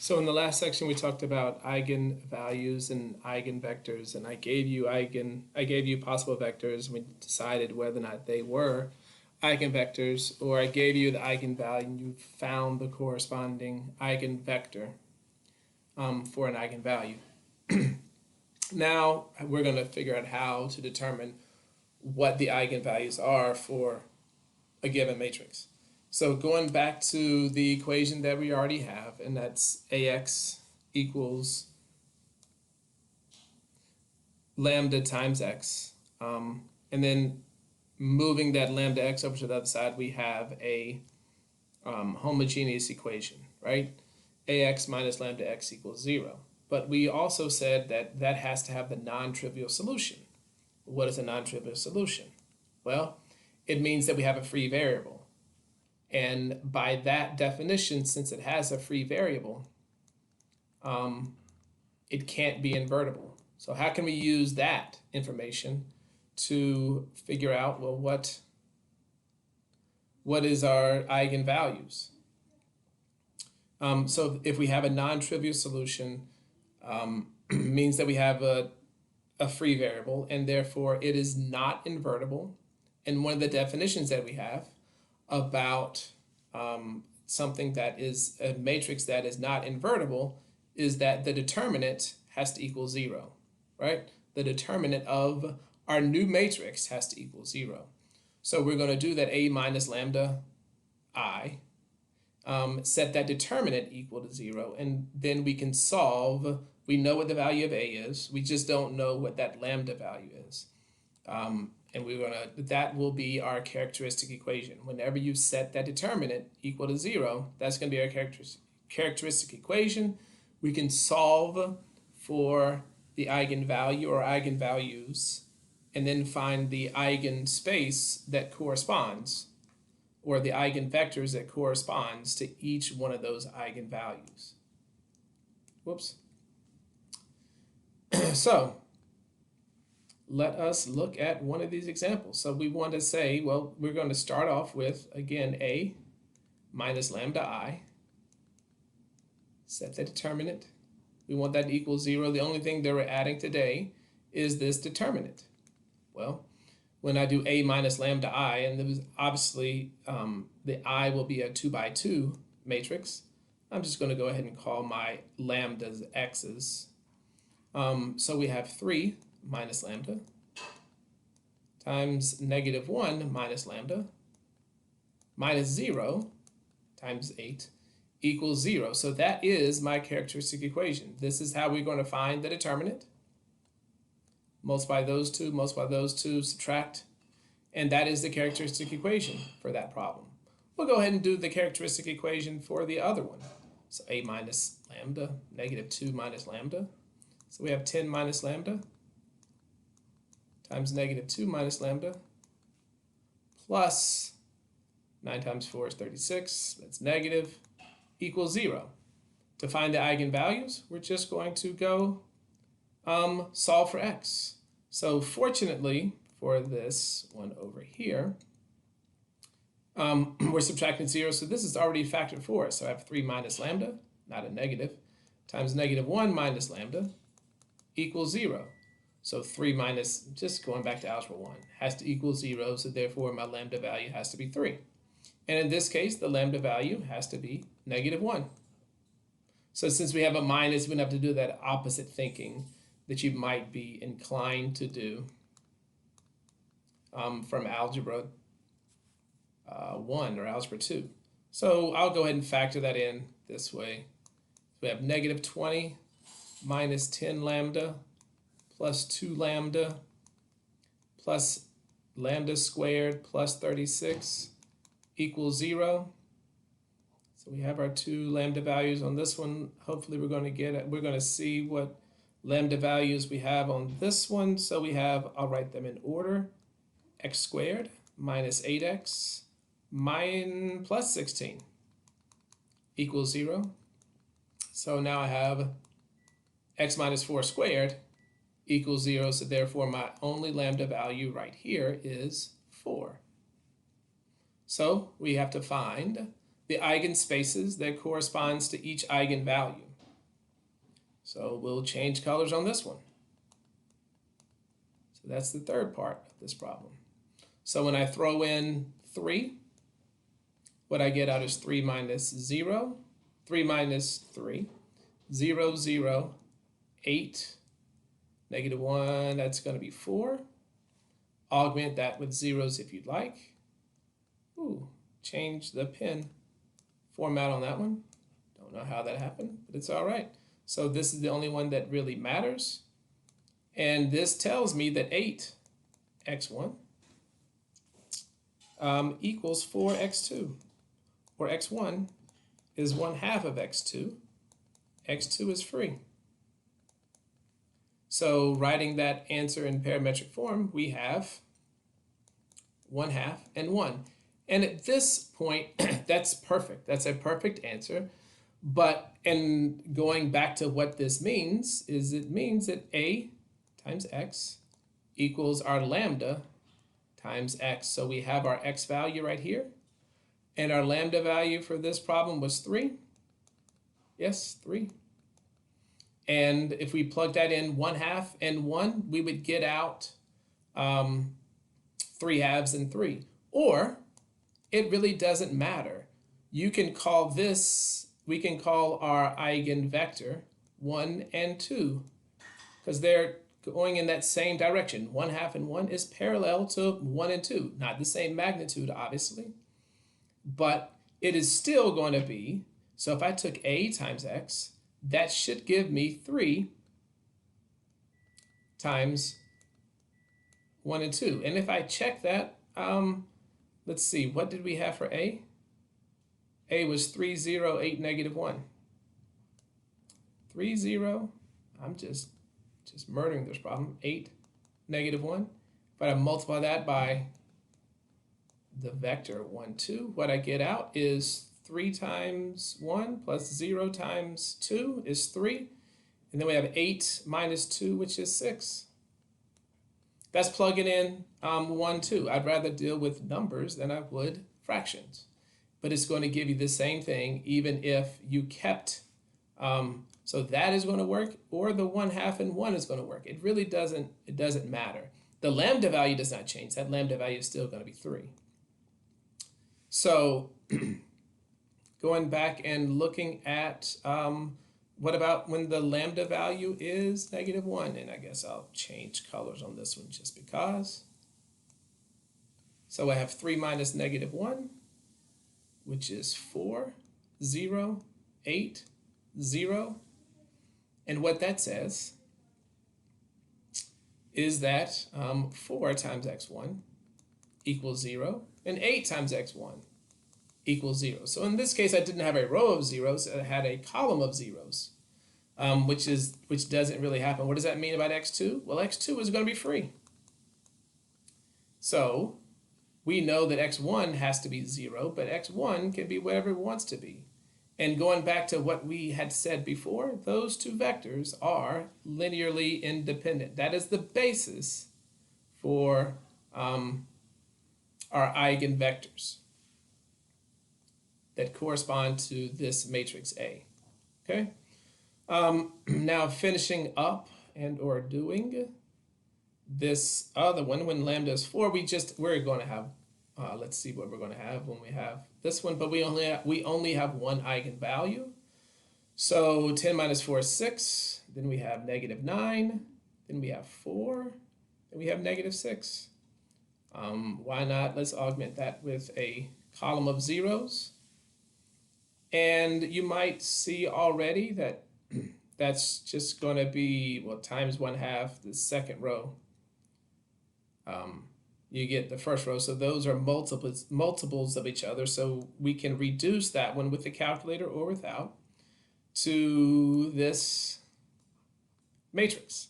So in the last section we talked about eigenvalues and eigenvectors, and I gave you possible vectors. We decided whether or not they were eigenvectors, or I gave you the eigenvalue and you found the corresponding eigenvector for an eigenvalue. Now we're going to figure out how to determine what the eigenvalues are for a given matrix. So going back to the equation that we already have, and that's AX equals lambda times X. And then moving that lambda X over to the other side, we have a homogeneous equation, right? AX minus lambda X equals 0. But we also said that that has to have the non-trivial solution. What is a non-trivial solution? Well, it means that we have a free variable. And by that definition, since it has a free variable, it can't be invertible. So how can we use that information to figure out, well, what is our eigenvalues? So if we have a non-trivial solution, means that we have a free variable, and therefore it is not invertible. And one of the definitions that we have about something that is a matrix that is not invertible is that the determinant has to equal 0, right? The determinant of our new matrix has to equal 0. So we're going to do that A minus lambda I, set that determinant equal to 0, and then we can solve. We know what the value of A is, we just don't know what that lambda value is. And that will be our characteristic equation. Whenever you set that determinant equal to 0, that's going to be our characteristic equation. We can solve for the eigenvalue or eigenvalues, and then find the eigenspace that corresponds, or the eigenvectors that corresponds to each one of those eigenvalues. Whoops. So let us look at one of these examples. So we want to say, well, we're going to start off with, again, A minus lambda I. Set the determinant. We want that to equal 0. The only thing that we're adding today is this determinant. Well, when I do A minus lambda I, and there was obviously the I will be a 2 by 2 matrix, I'm just going to go ahead and call my lambdas x's. So we have 3 minus lambda times negative 1 minus lambda minus 0 times 8 equals 0. So that is my characteristic equation. This is how we're going to find the determinant. Multiply those two, subtract, and that is the characteristic equation for that problem. We'll go ahead and do the characteristic equation for the other one. So A minus lambda, negative 2 minus lambda. So we have 10 minus lambda times negative 2 minus lambda plus 9 times 4 is 36. That's negative, equals 0. To find the eigenvalues, we're just going to go solve for x. So fortunately for this one over here, we're subtracting 0, so this is already factored for us. So I have 3 minus lambda, not a negative, times negative 1 minus lambda equals 0. So 3 minus, just going back to algebra 1, has to equal 0, so therefore my lambda value has to be 3. And in this case, the lambda value has to be negative 1. So since we have a minus, we don't have to do that opposite thinking that you might be inclined to do from algebra 1 or algebra 2. So I'll go ahead and factor that in this way. We have negative 20 minus 10 lambda plus 2 lambda plus lambda squared plus 36 equals 0. So we have our 2 lambda values on this one. Hopefully we're going to see what lambda values we have on this one. So we have, I'll write them in order, x squared minus 8x plus 16 equals 0. So now I have x minus 4 squared equals 0, so therefore my only lambda value right here is 4. So we have to find the eigenspaces that corresponds to each eigenvalue. So we'll change colors on this one. So that's the third part of this problem. So when I throw in 3, what I get out is 3 minus 0, 3 minus 3, 0, 0, 8, negative 1, that's going to be 4. Augment that with zeros if you'd like. Ooh, change the pen format on that one. Don't know how that happened, but it's all right. So this is the only one that really matters. And this tells me that 8x1 equals 4x2, or x1 is 1/2 of x2. x2 is free. So writing that answer in parametric form, we have 1/2 and 1. And at this point, that's perfect. That's a perfect answer. But, and going back to what this means, is it means that a times x equals our lambda times x. So we have our x value right here. And our lambda value for this problem was 3. Yes, 3. And if we plug that in 1/2 and 1, we would get out 3/2 and 3. Or it really doesn't matter. You can call this, we can call our eigenvector 1 and 2, because they're going in that same direction. 1/2 and 1 is parallel to 1 and 2. Not the same magnitude, obviously, but it is still going to be, so if I took a times x, that should give me 3 times 1 and 2. And if I check that, let's see, what did we have for a? A was 3, 0, 8, negative 1. 3, 0, I'm just murdering this problem. 8, negative 1. If I multiply that by the vector 1, 2, what I get out is 3 times 1 plus 0 times 2 is 3. And then we have 8 minus 2, which is 6. That's plugging in 1, 2. I'd rather deal with numbers than I would fractions. But it's going to give you the same thing even if you kept, so that is going to work, or the 1/2 and 1 is going to work. It really doesn't matter. The lambda value does not change. That lambda value is still going to be 3. So going back and looking at what about when the lambda value is -1? And I guess I'll change colors on this one just because. So I have 3 minus -1, which is 4, 0, 8, 0. And what that says is that 4 times x1 equals 0, and 8 times x1 equals 0. So in this case, I didn't have a row of zeros, I had a column of zeros, which doesn't really happen. What does that mean about x2? Well, x2 is going to be free. So we know that x1 has to be 0, but x1 can be whatever it wants to be. And going back to what we had said before, those two vectors are linearly independent. That is the basis for our eigenvectors that correspond to this matrix A. Okay. Now finishing up and or doing this other one, when lambda is 4, we're going to have, let's see what we're going to have when we have this one, but we only have one eigenvalue. So 10 minus 4 is 6, then we have -9, then we have 4, then we have -6. Why not? Let's augment that with a column of zeros. And you might see already that that's just going to be, well, times 1/2 the second row. You get the first row, so those are multiples of each other, so we can reduce that one with the calculator or without to this matrix.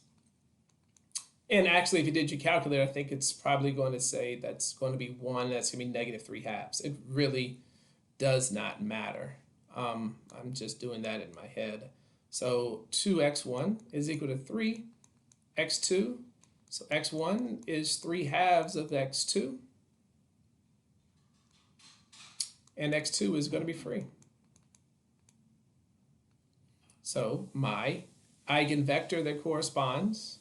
And actually, if you did your calculator, I think it's probably going to say that's going to be 1, that's going to be -3/2. It really does not matter. I'm just doing that in my head. So 2x1 is equal to 3x2. So x1 is 3/2 of x2. And x2 is going to be free. So my eigenvector that corresponds.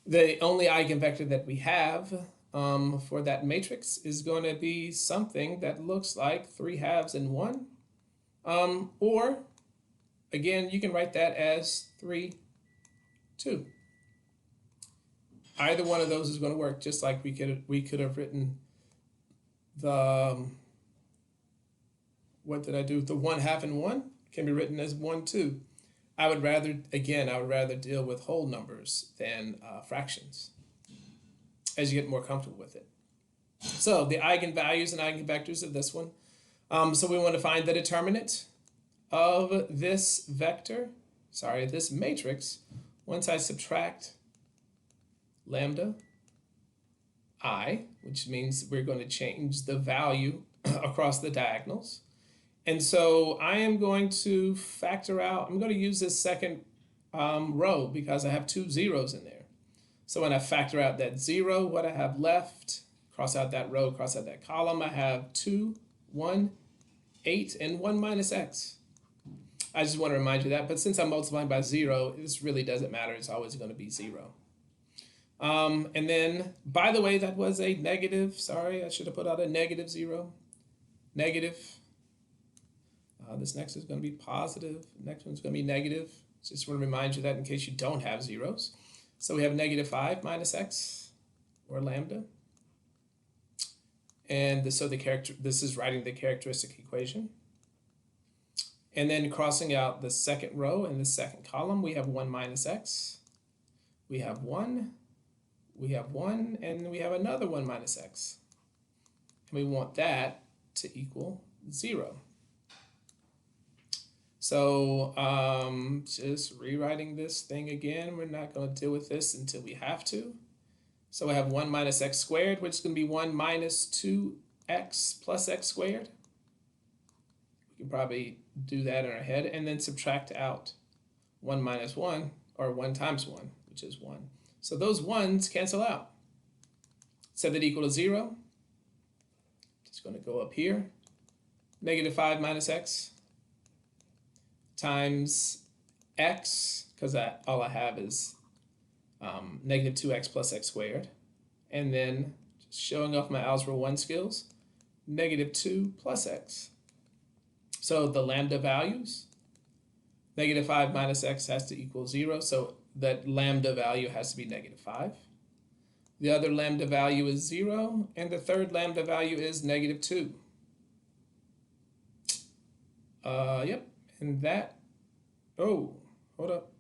The only eigenvector that we have for that matrix is going to be something that looks like 3 halves and 1. Or, again, you can write that as 3, 2. Either one of those is going to work, just like we could have written the, what did I do? The 1 half and 1 can be written as 1, 2. I would rather deal with whole numbers than fractions as you get more comfortable with it. So the eigenvalues and eigenvectors of this one. So we want to find the determinant of this this matrix, once I subtract lambda I, which means we're going to change the value across the diagonals. And so I am going to factor out, I'm going to use this second row because I have 2 zeros in there. So when I factor out that 0, what I have left, cross out that row, cross out that column, I have 2, 1, 8, and 1 minus x. I just want to remind you that, but since I'm multiplying by 0, this really doesn't matter. It's always going to be 0. And then, by the way, that was a negative. Sorry, I should have put out a negative 0. Negative. This next is going to be positive. Next one's going to be negative. Just want to remind you that in case you don't have zeros. So we have negative 5 minus x, or lambda. And this is writing the characteristic equation. And then crossing out the second row and the second column, we have 1 minus x. We have 1. We have 1, and we have another 1 minus x. And we want that to equal 0. So just rewriting this thing again. We're not going to deal with this until we have to. So I have 1 minus x squared, which is going to be 1 minus 2x plus x squared. We can probably do that in our head, and then subtract out 1 minus 1, or 1 times 1, which is 1. So those 1s cancel out. Set that equal to 0. Just going to go up here. Negative 5 minus x times x, because all I have is negative 2x plus x squared. And then, just showing off my Algebra 1 skills, negative 2 plus x. So the lambda values, negative 5 minus x has to equal 0, so that lambda value has to be negative 5. The other lambda value is 0, and the third lambda value is negative 2. Yep, and that, hold up.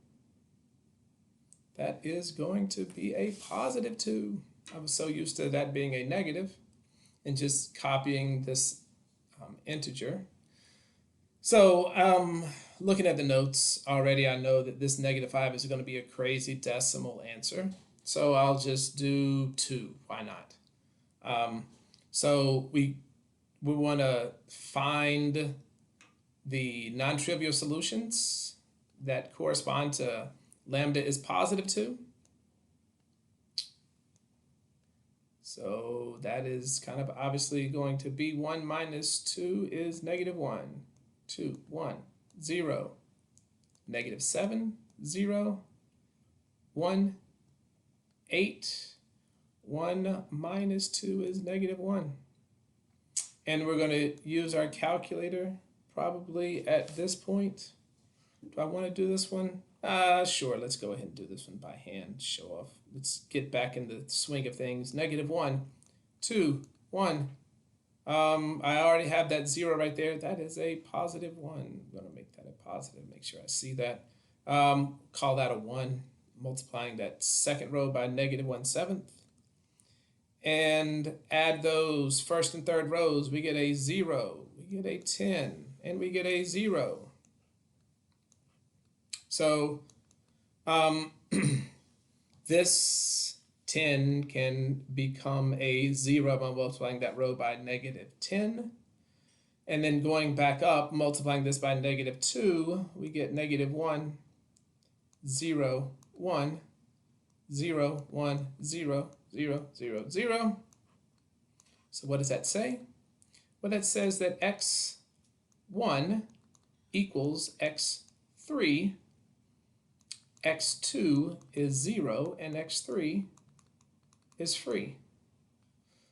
That is going to be a positive 2. I was so used to that being a negative and just copying this integer. So looking at the notes already, I know that this negative 5 is going to be a crazy decimal answer. So I'll just do 2. Why not? So we want to find the non-trivial solutions that correspond to lambda is positive 2. So that is kind of obviously going to be 1 minus 2 is negative 1. 2, 1, 0, negative 7, 0, 1, 8, 1 minus 2 is negative 1. And we're going to use our calculator probably at this point. Do I want to do this one? Sure, let's go ahead and do this one by hand, show off. Let's get back in the swing of things. Negative 1, 2, 1. I already have that 0 right there. That is a positive 1. I'm going to make that a positive, make sure I see that. Call that a 1, multiplying that second row by negative 1/7. And add those first and third rows. We get a 0, we get a 10, and we get a 0. So this 10 can become a 0 by multiplying that row by negative 10. And then going back up, multiplying this by negative 2, we get negative 1, 0, 1, 0, 1, 0, 0, 0, 0. So what does that say? Well, that says that x1 equals x3 x2 is 0 and x3 is free.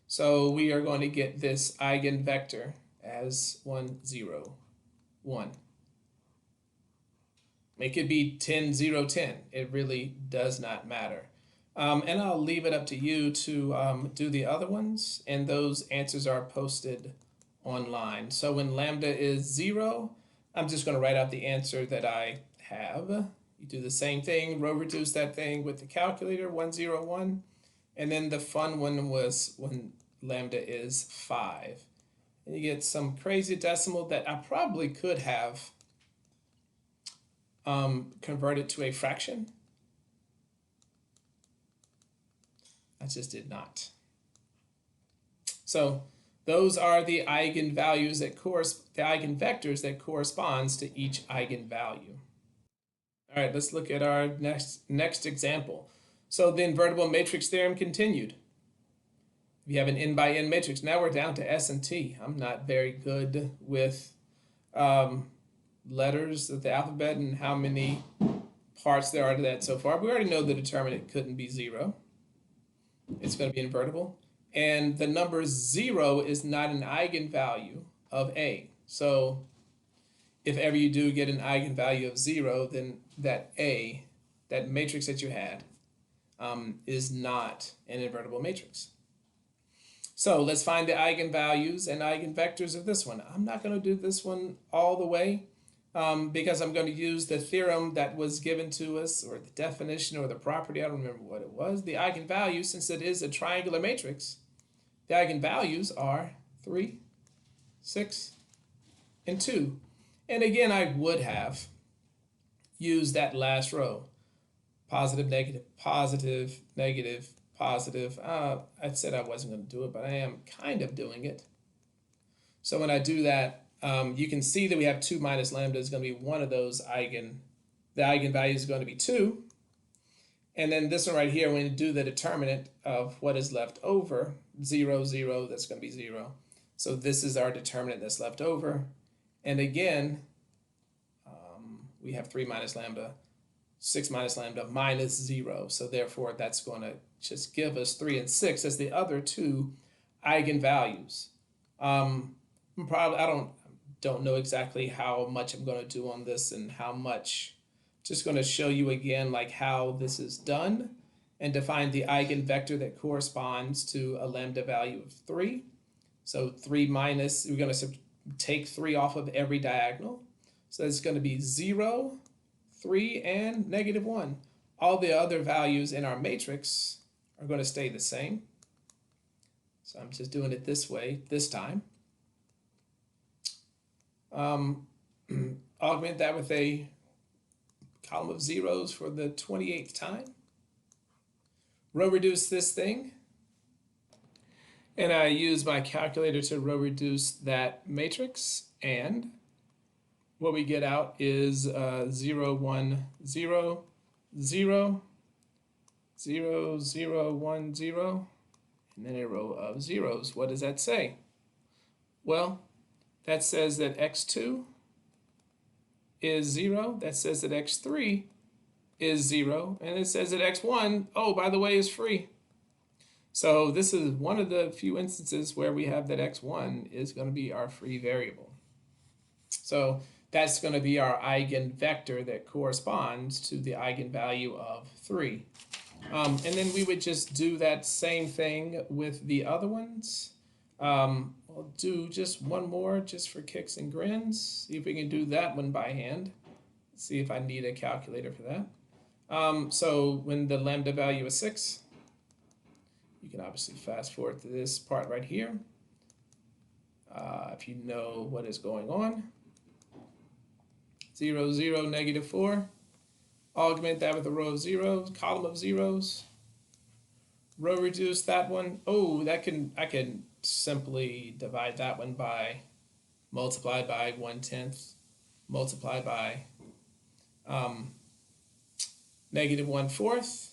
So we are going to get this eigenvector as 1, 0, 1. It could be 10, 0, 10. It really does not matter. And I'll leave it up to you to do the other ones, and those answers are posted online. So when lambda is 0, I'm just going to write out the answer that I have. You do the same thing, row reduce that thing with the calculator, 1, 0, 1. And then the fun one was when lambda is 5. And you get some crazy decimal that I probably could have converted to a fraction. I just did not. So those are the eigenvalues that the eigenvectors that corresponds to each eigenvalue. All right, let's look at our next example. So the invertible matrix theorem continued. If you have an n by n matrix, now we're down to S and T. I'm not very good with letters of the alphabet and how many parts there are to that so far. We already know the determinant couldn't be 0. It's going to be invertible. And the number 0 is not an eigenvalue of A. So if ever you do get an eigenvalue of 0, then that A, that matrix that you had, is not an invertible matrix. So let's find the eigenvalues and eigenvectors of this one. I'm not going to do this one all the way because I'm going to use the theorem that was given to us, or the definition, or the property. I don't remember what it was. The eigenvalues, since it is a triangular matrix, the eigenvalues are 3, 6, and 2. And again, I would have used that last row. Positive, negative, positive, negative, positive. I said I wasn't going to do it, but I am kind of doing it. So when I do that, you can see that we have 2 minus lambda is going to be one of those the eigenvalue is going to be 2. And then this one right here, when you do the determinant of what is left over, 0, 0, that's going to be 0. So this is our determinant that's left over. And again, we have 3 minus lambda, 6 minus lambda, minus 0. So therefore, that's going to just give us 3 and 6 as the other two eigenvalues. I don't know exactly how much I'm going to do on this and how much. Just going to show you again like how this is done and define the eigenvector that corresponds to a lambda value of 3. So 3 minus, we're going to take 3 off of every diagonal. So it's going to be 0, 3, and negative 1. All the other values in our matrix are going to stay the same. So I'm just doing it this way this time. Augment that with a column of zeros for the 28th time. Row reduce this thing. And I use my calculator to row reduce that matrix. And what we get out is 0, 1, 0, 0, 0, 0, 1, 0, and then a row of zeros. What does that say? Well, that says that x2 is 0. That says that x3 is 0. And it says that x1, oh, by the way, is free. So this is one of the few instances where we have that x1 is going to be our free variable. So that's going to be our eigenvector that corresponds to the eigenvalue of 3. And then we would just do that same thing with the other ones. We'll do just one more just for kicks and grins. See if we can do that one by hand. See if I need a calculator for that. So when the lambda value is 6, you can obviously fast forward to this part right here. If you know what is going on. 0, 0, negative 4. Augment that with a row of zeros, column of zeros. Row reduce that one. Oh, I can simply divide that one by, multiply by 1/10, multiply by negative 1/4.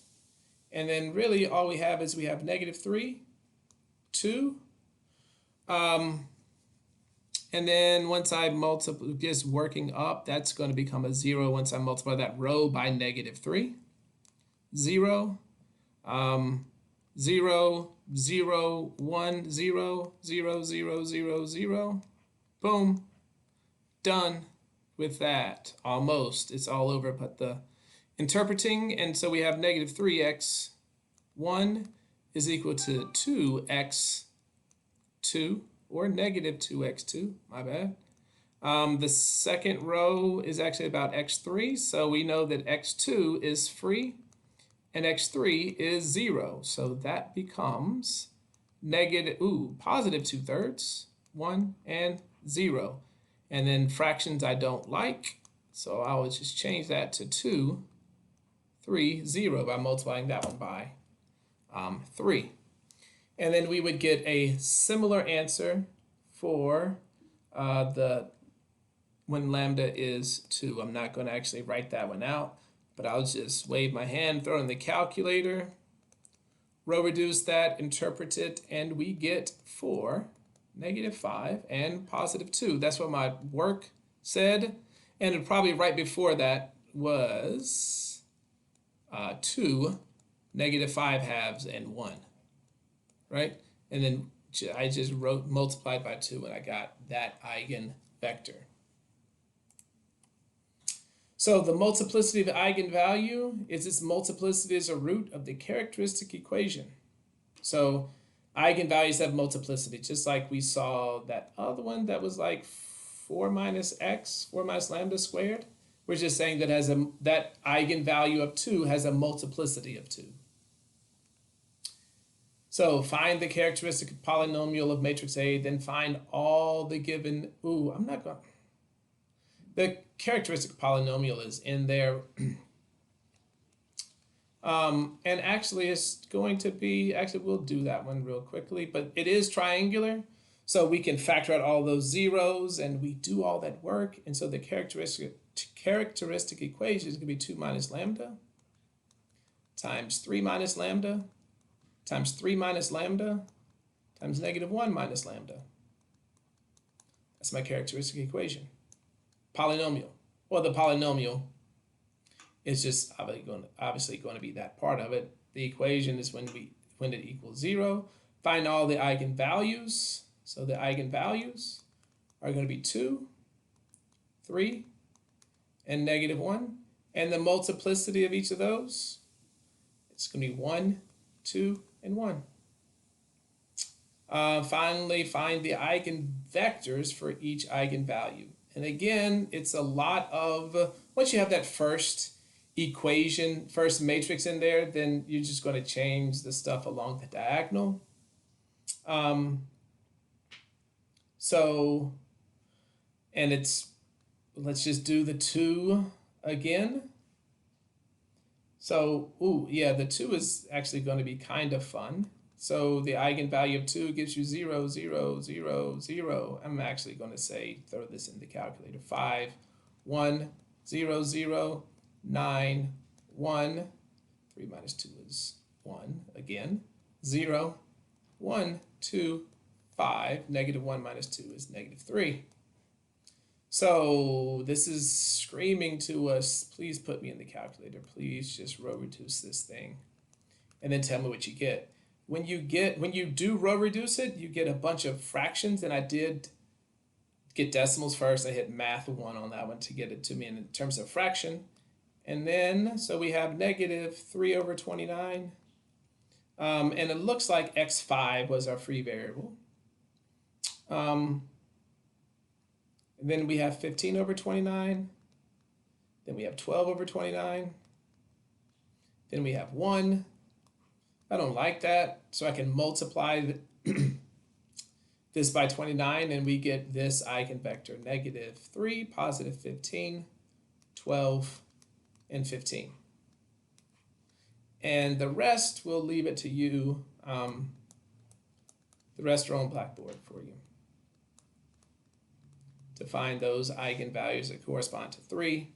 And then really all we have is we have negative 3, 2. And And then once I multiply, just working up, that's going to become a 0 once I multiply that row by -3. 0, 0, 0, 1, 0, 0, 0, 0, 0. Boom. Done with that. Almost. It's all over but the interpreting. And so we have -3x1 is equal to 2x2, or -2x2, my bad. The second row is actually about x3, so we know that x2 is free and x3 is 0. So that becomes positive 2/3, 1 and 0. And then fractions I don't like, so I will just change that to 2, 3, 0 by multiplying that one by 3. And then we would get a similar answer for when lambda is 2. I'm not going to actually write that one out, but I'll just wave my hand, throw in the calculator, row reduce that, interpret it, and we get 4, -5, and +2. That's what my work said. And probably right before that was 2, -5 halves, and 1. Right? And then I just multiplied by 2 and I got that eigenvector. So the multiplicity of the eigenvalue is its multiplicity as a root of the characteristic equation. So eigenvalues have multiplicity, just like we saw that other one that was like 4 minus lambda squared. We're just saying that that eigenvalue of 2 has a multiplicity of 2. So find the characteristic polynomial of matrix A, then find all the given, the characteristic polynomial is in there. And actually it's going to be, we'll do that one real quickly, but it is triangular. So we can factor out all those zeros and we do all that work. And so the characteristic equation is going to be 2 minus lambda times 3 minus lambda times 3 minus lambda times -1 minus lambda. That's my characteristic equation. Polynomial. Well, the polynomial is just obviously going to be that part of it. The equation is when it equals 0. Find all the eigenvalues. So the eigenvalues are going to be 2, 3, and -1. And the multiplicity of each of those, it's going to be 1, 2, and 1. Finally, find the eigenvectors for each eigenvalue. And again, it's a lot of, once you have that first equation, first matrix in there, then you're just going to change the stuff along the diagonal. Let's just do the 2 again. So, the 2 is actually going to be kind of fun. So the eigenvalue of 2 gives you 0, 0, 0, 0. I'm actually going to say, throw this in the calculator, 5, 1, 0, 0, 9, 1. 3 minus 2 is 1 again. 0, 1, 2, 5. -1 minus 2 is -3. So this is screaming to us, please put me in the calculator. Please just row reduce this thing. And then tell me what you get. When you do row reduce it, you get a bunch of fractions, and I did get decimals first. I hit math 1 on that one to get it to me in terms of fraction. And then, so we have -3 over 29. And it looks like x5 was our free variable. And then we have 15 over 29. Then we have 12 over 29. Then we have 1. I don't like that, so I can multiply this by 29, and we get this eigenvector, -3, +15, 12, and 15. And the rest, we'll leave it to you. The rest are on Blackboard for you to find those eigenvalues that correspond to 3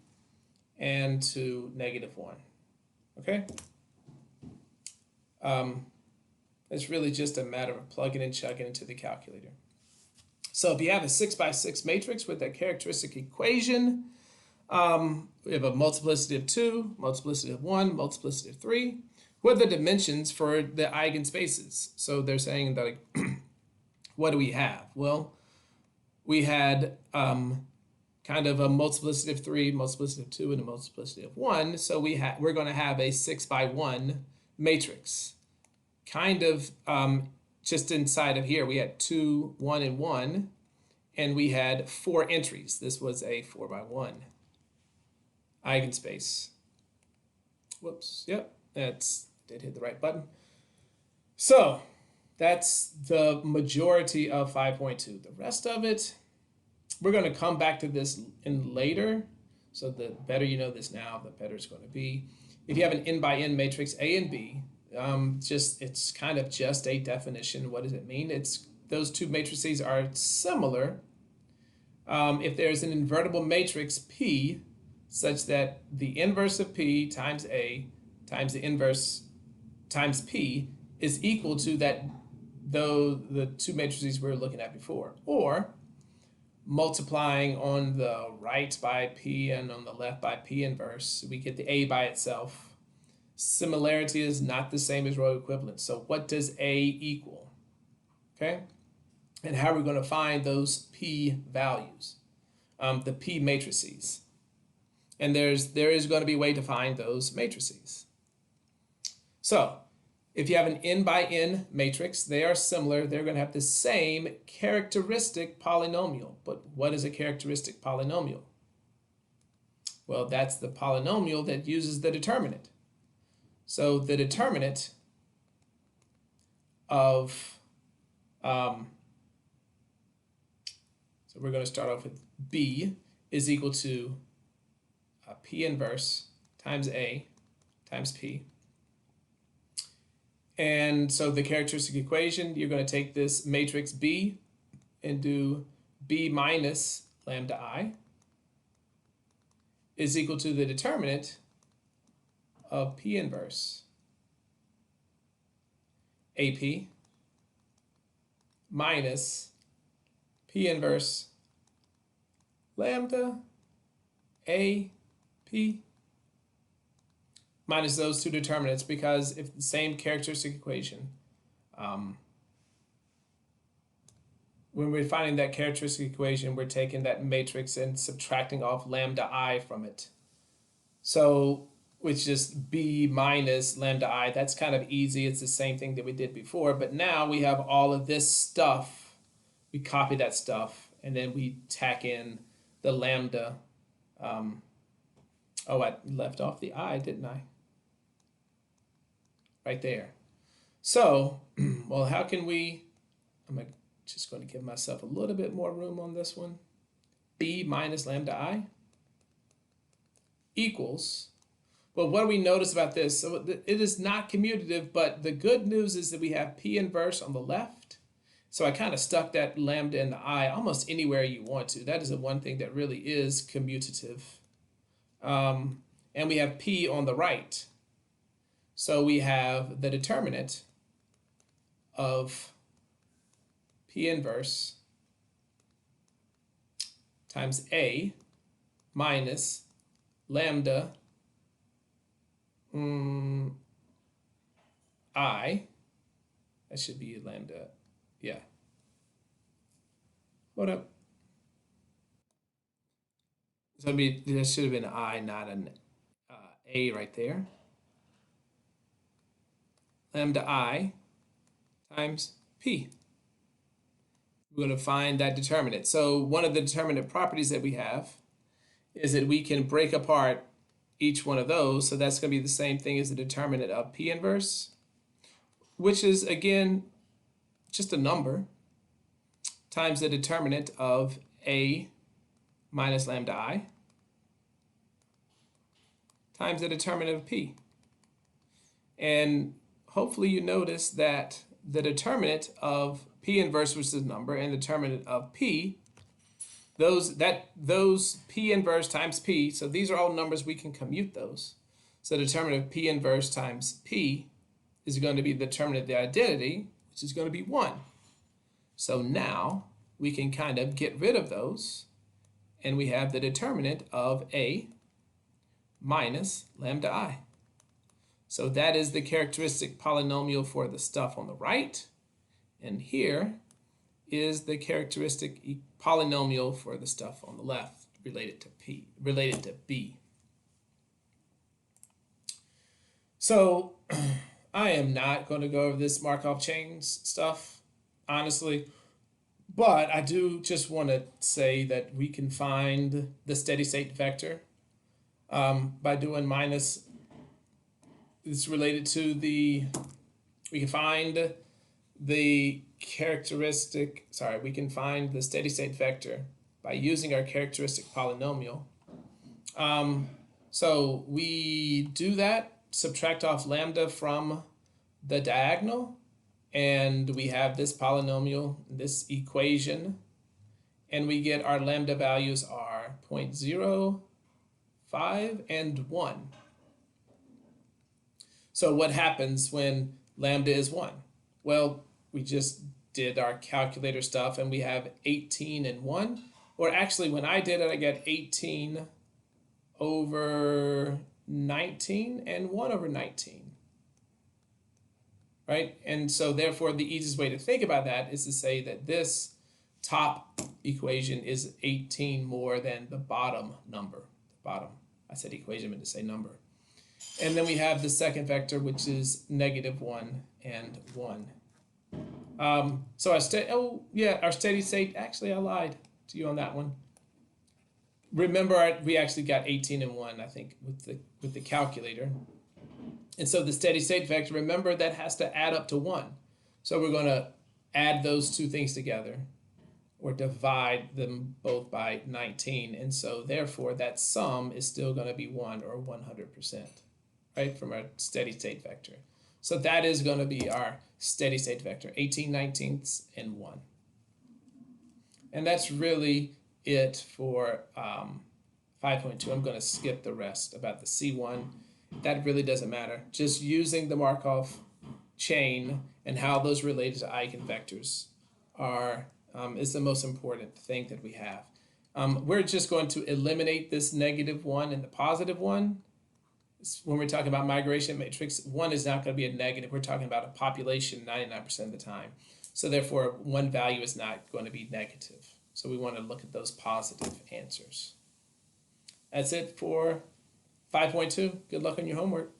and to -1. Okay? It's really just a matter of plugging and chugging into the calculator. So if you have a 6 by 6 matrix with a characteristic equation, we have a multiplicity of 2, multiplicity of 1, multiplicity of 3. What are the dimensions for the eigenspaces? So they're saying that, like, what do we have? Well, we had kind of a multiplicity of 3, multiplicity of 2, and a multiplicity of 1. So we're going to have a 6 by 1 matrix. Kind of just inside of here, we had 2, 1, and 1, and we had 4 entries. This was a 4 by 1 eigenspace. Whoops, yep, did hit the right button. So that's the majority of 5.2. The rest of it, we're going to come back to this in later. So the better you know this now, the better it's going to be. If you have an n by n matrix A and B, it's kind of just a definition. What does it mean? It's those two matrices are similar. If there's an invertible matrix P such that the inverse of P times A times the inverse times P is equal to that, though the two matrices we were looking at before, or multiplying on the right by P and on the left by P inverse, we get the A by itself. Similarity is not the same as row equivalence. So what does A equal? Okay, and how are we going to find those P values, the P matrices? And there is going to be a way to find those matrices. So if you have an n by n matrix, they are similar. They're going to have the same characteristic polynomial. But what is a characteristic polynomial? Well, that's the polynomial that uses the determinant. So the determinant of, so we're going to start off with B is equal to P inverse times A times P. And so the characteristic equation, you're going to take this matrix B and do B minus lambda I is equal to the determinant of P inverse AP minus P inverse lambda AP minus those two determinants, because if the same characteristic equation, when we're finding that characteristic equation, we're taking that matrix and subtracting off lambda I from it. So which is B minus lambda I, that's kind of easy. It's the same thing that we did before, but now we have all of this stuff. We copy that stuff and then we tack in the lambda. Oh, I left off the I, didn't I? Right there. So, well, how can we, I'm just going to give myself a little bit more room on this one. B minus lambda I equals, well, what do we notice about this? So it is not commutative, but the good news is that we have P inverse on the left. So I kind of stuck that lambda in the I almost anywhere you want to. That is the one thing that really is commutative. And we have P on the right. So we have the determinant of P inverse times A minus lambda I. That should be lambda, yeah. Hold up. So there should have been an I, not an A right there. Lambda I times P. We're going to find that determinant. So one of the determinant properties that we have is that we can break apart each one of those. So that's going to be the same thing as the determinant of P inverse, which is, again, just a number, times the determinant of A minus lambda I times the determinant of P. And hopefully you notice that the determinant of P inverse, which is a number, and the determinant of P, those P inverse times P, so these are all numbers, we can commute those. So the determinant of P inverse times P is going to be the determinant of the identity, which is going to be 1. So now we can kind of get rid of those, and we have the determinant of a minus lambda I. So that is the characteristic polynomial for the stuff on the right, and here is the characteristic polynomial for the stuff on the left related to B. So I am not going to go over this Markov chains stuff, honestly, but I do just want to say that we can find the steady state vector by doing minus. It's related to we can find the we can find the steady state vector by using our characteristic polynomial. So we do that, subtract off lambda from the diagonal, and we have this polynomial, this equation, and we get our lambda values are 0.0, 5, and 1. So what happens when lambda is 1? Well, we just did our calculator stuff, and we have 18 and 1. Or actually, when I did it, I got 18 over 19 and 1 over 19. Right? And so therefore, the easiest way to think about that is to say that this top equation is 18 more than the bottom number. The bottom, I said equation, I meant to say number. And then we have the second vector, which is -1 and 1. So our steady state, actually I lied to you on that one. Remember, we actually got 18 and 1, I think, with the calculator. And so the steady state vector, remember, that has to add up to 1. So we're going to add those two things together, or divide them both by 19. And so therefore that sum is still going to be 1, or 100%, right, from our steady state vector. So that is going to be our steady state vector, 18/19 and 1. And that's really it for 5.2. I'm going to skip the rest about the C1. That really doesn't matter. Just using the Markov chain and how those related to eigenvectors are is the most important thing that we have. We're just going to eliminate this -1 and the +1. When we're talking about migration matrix, 1 is not going to be a negative. We're talking about a population 99% of the time. So therefore, one value is not going to be negative. So we want to look at those positive answers. That's it for 5.2. Good luck on your homework.